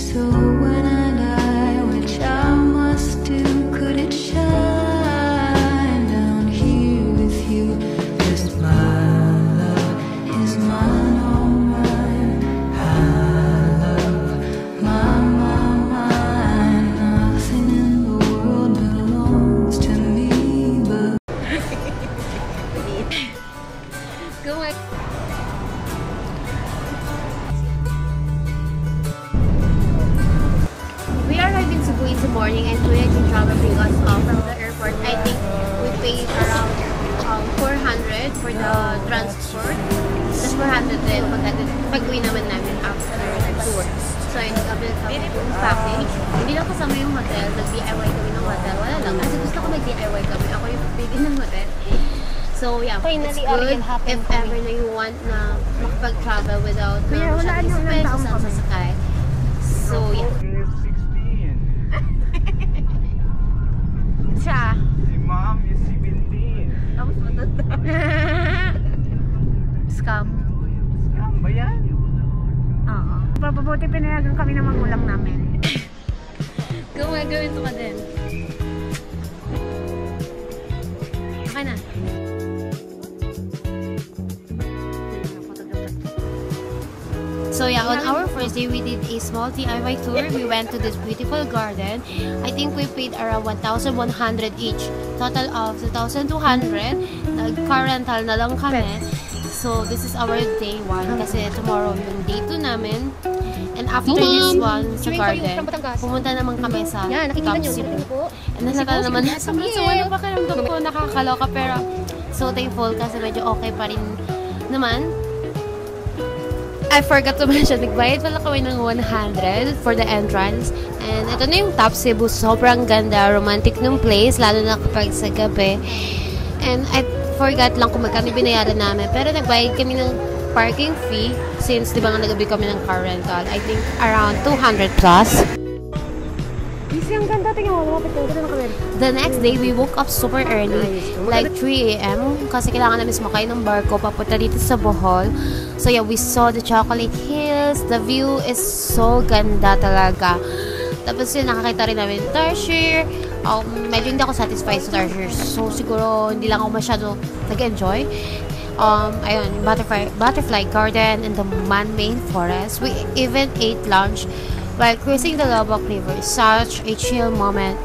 So when I die, which I must do, could it shine down here with you? Just my love is mine, all mine. I love mine. Nothing in the world belongs to me but Go ahead. We arrived in Cebu in the morning and Kuya can travel bring us from the airport. I think we paid around 400 for the transport. Tapos 400 din pag-uwi naman namin after the tour. So yun, nag-upload kami yung package. Hindi lang kasama yung hotel. Nag-DIY kami ng hotel. Wala lang. Kasi gusto ko mag-DIY kami. Ako yung bigyan ng hotel. So yeah, it's good if ever na you want na makapag-travel without na masyadong expense sa sasakay. So yeah. Siya. Si mom is 17. Tapos matanda. Scam. Scam ba yan? Oo. Papabuti pinayagan kami ng magulang namin. Gawin to ka din. Okay na. So yeah, on our first day, we did a small DIY tour. We went to this beautiful garden. I think we paid around 1,100 each. Total of 2,200. Car rental na lang kami. So this is our day 1 kasi tomorrow yung day 2 namin. And after this one sa garden, pumunta naman kami sa Camp Cebu. And nasaka naman sa ano pa karamdam ko, nakakaloka pero so thankful kasi medyo okay pa rin naman. I forgot to mention, nagbayad pala kami ng 100 for the entrance. And ito na yung Top Cebu. Sobrang ganda, romantic ng place, lalo na kapag sa gabi. And I forgot lang kung magkano binayaran namin. Pero nagbayad kami ng parking fee since di ba nga nagabi kami ng car rental. I think around 200 plus. Ang ganda, tingnan mo, lumapit ko. Ganda na kami. The next day, we woke up super early, like 3 a.m. Kasi kailangan namin sumakay ng barko papunta dito sa Bohol. So yeah, we saw the Chocolate Hills. The view is so ganda talaga. Tapos yun, nakakita rin namin Tarsier. Medyo hindi ako satisfied sa Tarsier. So siguro, hindi lang ako masyado nag-enjoy. Ayun, butterfly garden and the man-made forest. We even ate lunch while cruising the Lobok River. Such a chill moment.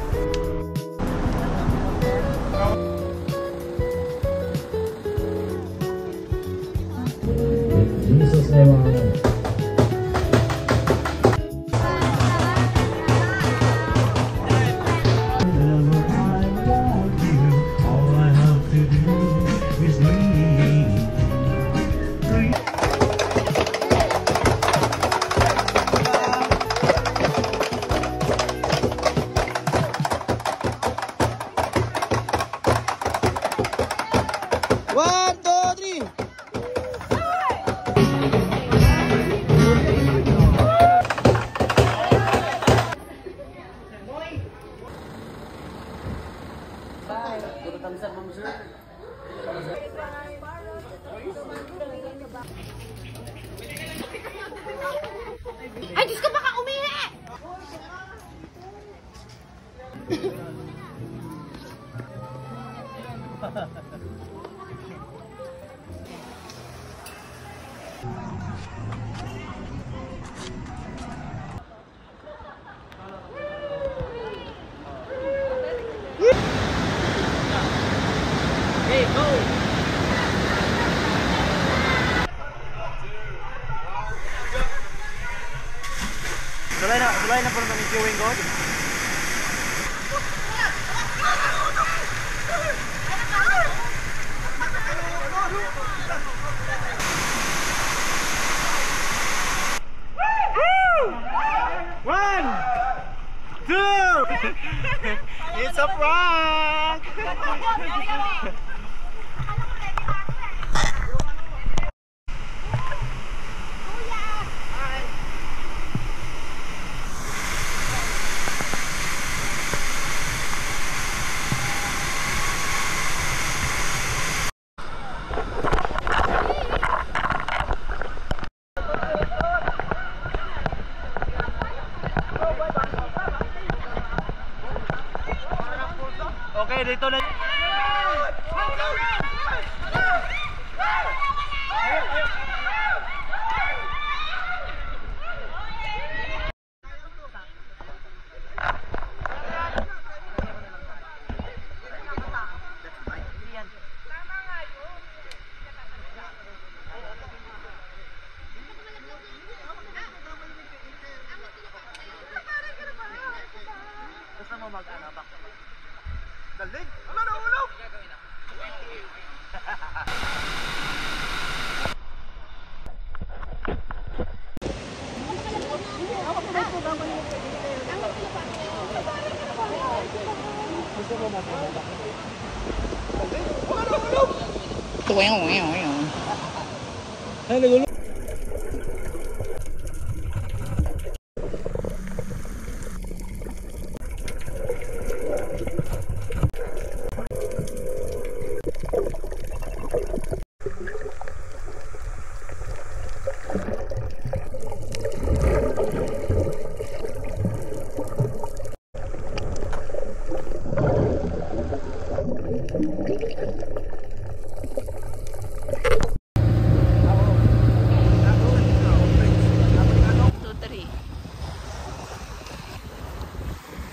Ay, Diyos ko, baka umihi! Hey, go! Sulay na po naman yung queuing God. One, two, it's a prank! dito na. Gusto mo mag-ano, back to back? Galing! Wala na ulo!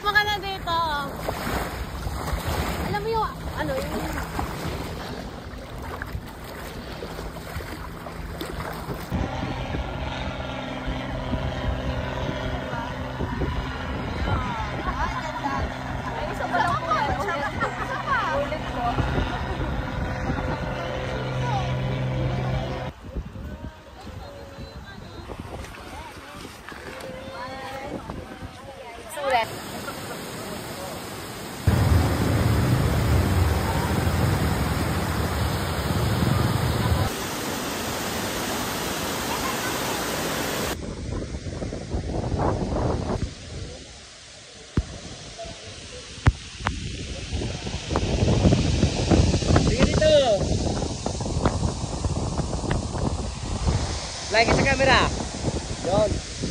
Maka na dito. Alam mo yung, ano, yung... Sige dito! Lagi sa camera! Yun!